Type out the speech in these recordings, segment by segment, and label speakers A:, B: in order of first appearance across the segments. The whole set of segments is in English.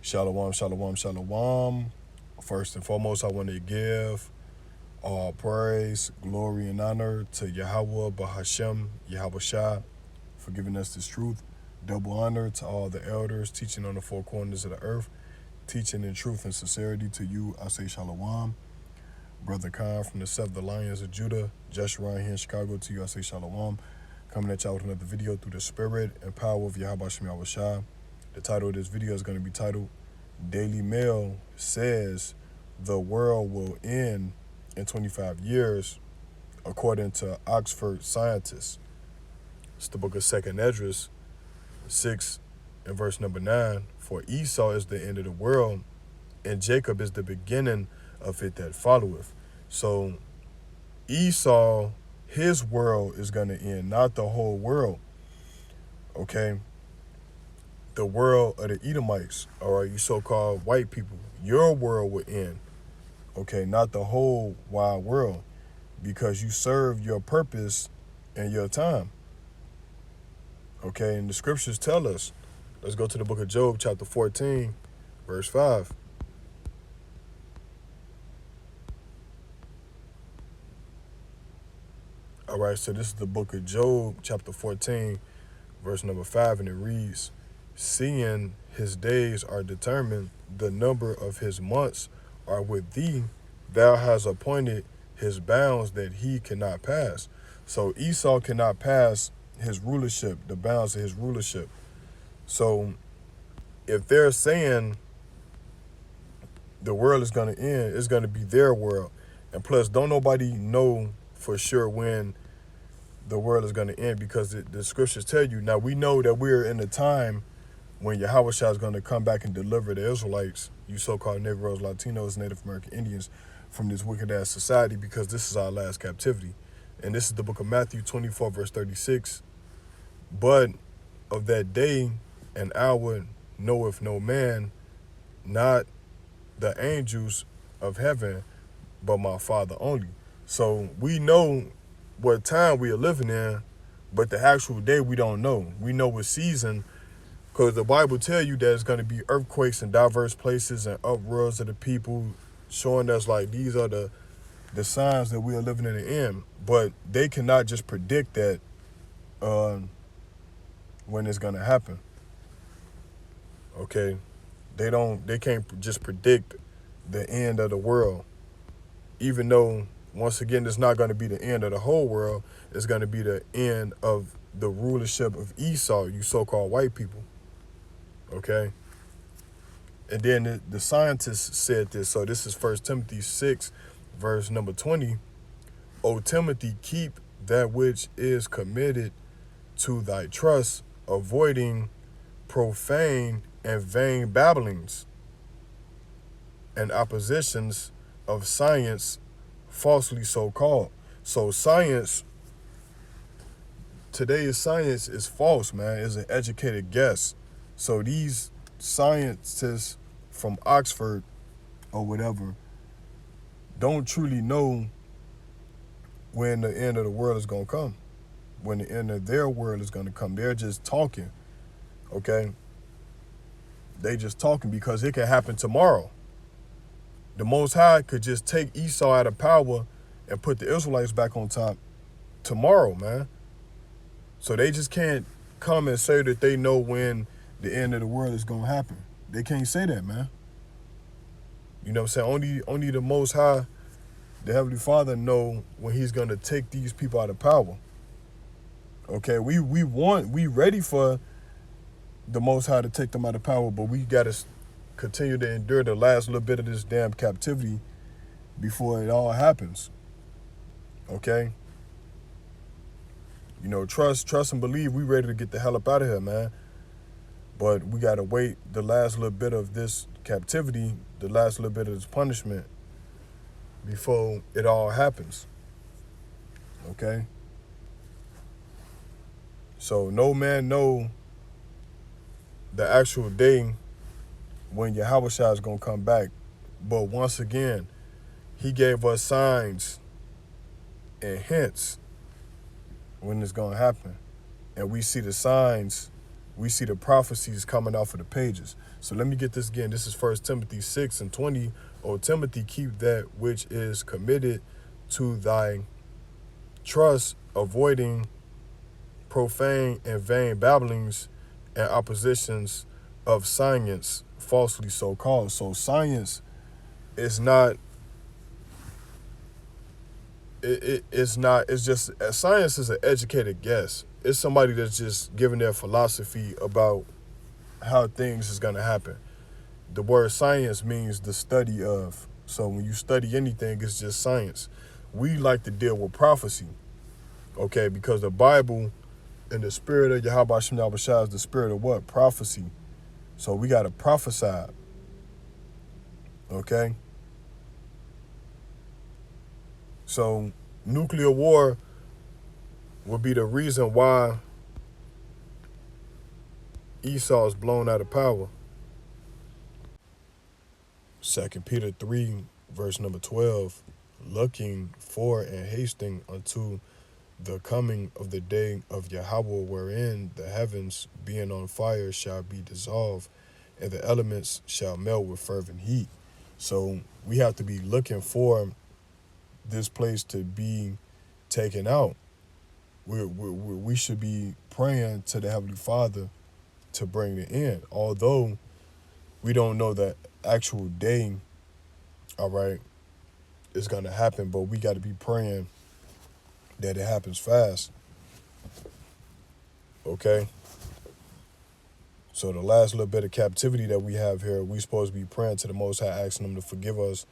A: Shalom, shalom, shalom. First and foremost, I want to give all praise, glory, and honor to Yahweh Bahashem, Yahweh Shah, for giving us this truth. Double honor to all the elders teaching on the four corners of the earth, teaching in truth and sincerity to you. I say shalom. Brother Khan from the Seven Lions of Judah, Joshua here in Chicago, to you. I say shalom. Coming at y'all with another video through the spirit and power of Yahweh Shem Yahweh Shah. The title of this video is going to be titled Daily Mail Says the World Will End in 25 Years, according to Oxford scientists. It's the book of 2nd Esdras, 6 and verse number 9. For Esau is the end of the world, and Jacob is the beginning of it that followeth. So Esau, his world is going to end, not the whole world. Okay? The world of the Edomites, all right, you so-called white people, your world will end, okay, not the whole wide world, because you serve your purpose and your time, okay, and the scriptures tell us. Let's go to the book of Job, chapter 14, verse 5. All right, so this is the book of Job, chapter 14, verse number 5, and it reads, seeing his days are determined, the number of his months are with thee, thou hast appointed his bounds that he cannot pass. So Esau cannot pass his rulership, the bounds of his rulership. So if they're saying the world is going to end, it's going to be their world. And plus, don't nobody know for sure when the world is going to end, because the scriptures tell you. Now, we know that we're in a time when Yahweh Shah is going to come back and deliver the Israelites, you so-called Negroes, Latinos, Native American Indians, from this wicked-ass society, because this is our last captivity. And this is the book of Matthew 24, verse 36. But of that day and hour knoweth no man, not the angels of heaven, but my Father only. So we know what time we are living in, but the actual day we don't know. We know what season, because the Bible tell you that it's going to be earthquakes in diverse places and uproars of the people, showing us like these are the signs that we are living in the end. But they cannot just predict that when it's going to happen. Okay, they can't just predict the end of the world, even though once again it's not going to be the end of the whole world. It's going to be the end of the rulership of Esau, you so-called white people. Okay, and then the scientists said this. So this is 1 Timothy 6, verse number 20. O Timothy, keep that which is committed to thy trust, avoiding profane and vain babblings and oppositions of science, falsely so called. So science, today's science is false, man. It's an educated guess. So these scientists from Oxford or whatever don't truly know when the end of the world is going to come, when the end of their world is going to come. They're just talking, okay? They just talking because it can happen tomorrow. The Most High could just take Esau out of power and put the Israelites back on top tomorrow, man. So they just can't come and say that they know when the end of the world is going to happen. They can't say that, man. You know what I'm saying? Only the Most High, the Heavenly Father, know when he's going to take these people out of power. Okay, we ready for the Most High to take them out of power, but we got to continue to endure the last little bit of this damn captivity before it all happens. Okay? You know, trust and believe we ready to get the hell up out of here, man. But we got to wait the last little bit of this captivity, the last little bit of this punishment before it all happens. Okay? So no man know the actual day when Yahweh Shah is going to come back. But once again, he gave us signs and hints when it's going to happen. And we see the signs we see the prophecies coming off of the pages. So let me get this again. This is 1 Timothy 6:20. O Timothy, keep that which is committed to thy trust, avoiding profane and vain babblings and oppositions of science, falsely so called. So science is not, it's just, science is an educated guess. It's somebody that's just giving their philosophy about how things is going to happen. The word science means the study of. So when you study anything, it's just science. We like to deal with prophecy, okay? Because the Bible and the spirit of Yahweh Shem Yahushua is the spirit of what? Prophecy. So we got to prophesy, okay? So nuclear war would be the reason why Esau is blown out of power. 2 Peter 3, verse number 12, looking for and hasting unto the coming of the day of Yahweh, wherein the heavens, being on fire, shall be dissolved, and the elements shall melt with fervent heat. So we have to be looking for this place to be taken out. We should be praying to the Heavenly Father to bring the end. Although we don't know the actual day, all right, it's going to happen, but we got to be praying that it happens fast. Okay? So the last little bit of captivity that we have here, we supposed to be praying to the Most High, asking him to forgive us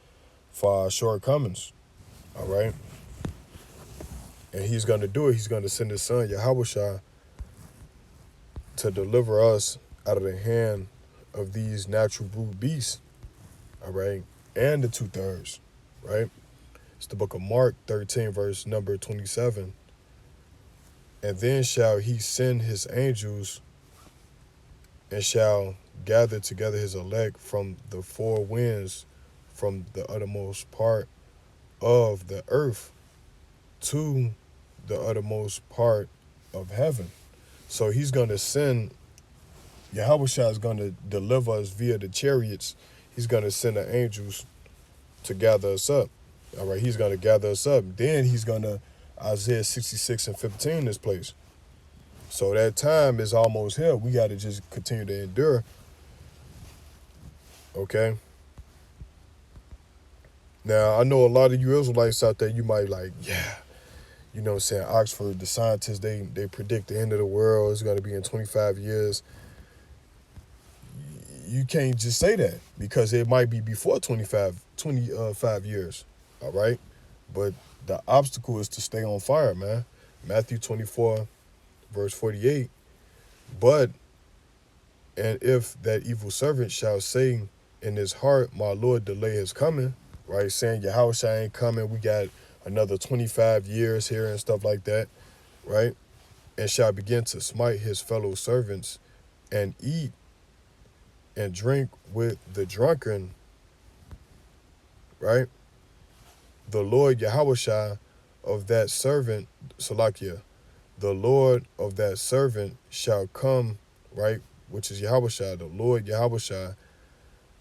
A: for our shortcomings. All right? And he's going to do it. He's going to send his son, Yahushua, to deliver us out of the hand of these natural brute beasts. All right? And the 2/3. Right? It's the book of Mark 13, verse number 27. And then shall he send his angels and shall gather together his elect from the four winds, from the uttermost part of the earth to the uttermost part of heaven. So he's going to send, Yahushua is going to deliver us via the chariots. He's going to send the angels to gather us up. All right, he's going to gather us up. Then he's going to, Isaiah 66:15, this place. So that time is almost here. We got to just continue to endure. Okay? Now, I know a lot of you Israelites out there, you might like, yeah, you know what I'm saying, Oxford, the scientists, they predict the end of the world is going to be in 25 years. You can't just say that because it might be before 25 years, all right? But the obstacle is to stay on fire, man. Matthew 24, verse 48. But, and if that evil servant shall say in his heart, my Lord, delay his coming, right? Saying your house ain't coming, we got another 25 years here and stuff like that, right? And shall begin to smite his fellow servants and eat and drink with the drunken, right? The Lord Yahushua of that servant, Salakia, the Lord of that servant shall come, right? Which is Yahushua, the Lord Yahushua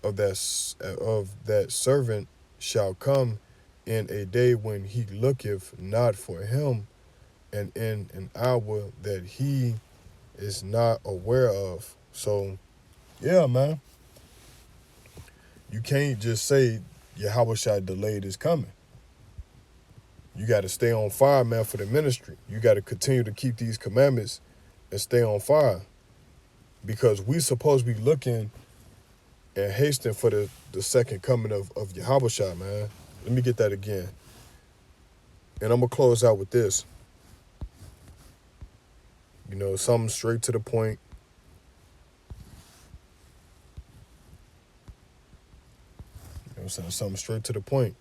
A: of that servant shall come in a day when he looketh not for him, and in an hour that he is not aware of. So, yeah, man. You can't just say Yahushua delayed his coming. You got to stay on fire, man, for the ministry. You got to continue to keep these commandments and stay on fire. Because we supposed to be looking and hastening for the second coming of Yahushua, man. Let me get that again. And I'm going to close out with this. You know, something straight to the point. You know what I'm saying? Something straight to the point.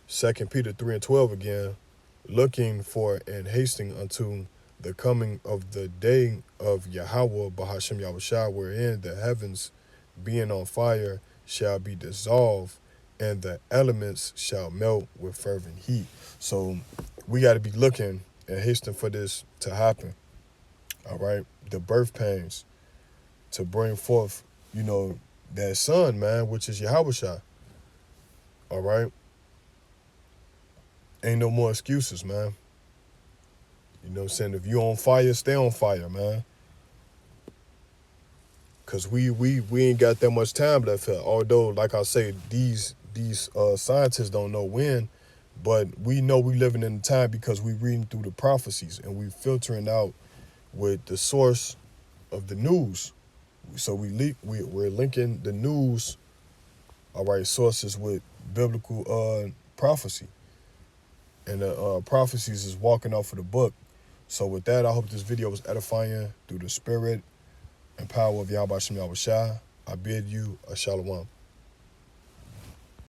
A: 2 Peter 3:12 again. Looking for and hasting unto the coming of the day of Yahweh Bahashem Yahushua, wherein the heavens being on fire shall be dissolved, and the elements shall melt with fervent heat. So we got to be looking and hastening for this to happen. All right? The birth pains. to bring forth, you know, that son, man, which is Yahushua. All right? Ain't no more excuses, man. You know what I'm saying? If you on fire, stay on fire, man. Cause we ain't got that much time left here. Although, like I say, these scientists don't know when, but we know we living in the time because we reading through the prophecies and we filtering out with the source of the news. So we're linking the news, all right, sources with biblical prophecy, and the prophecies is walking off of the book. So with that, I hope this video was edifying through the spirit and power of Yahweh Shem Yahweh Shai. I bid you a shalom.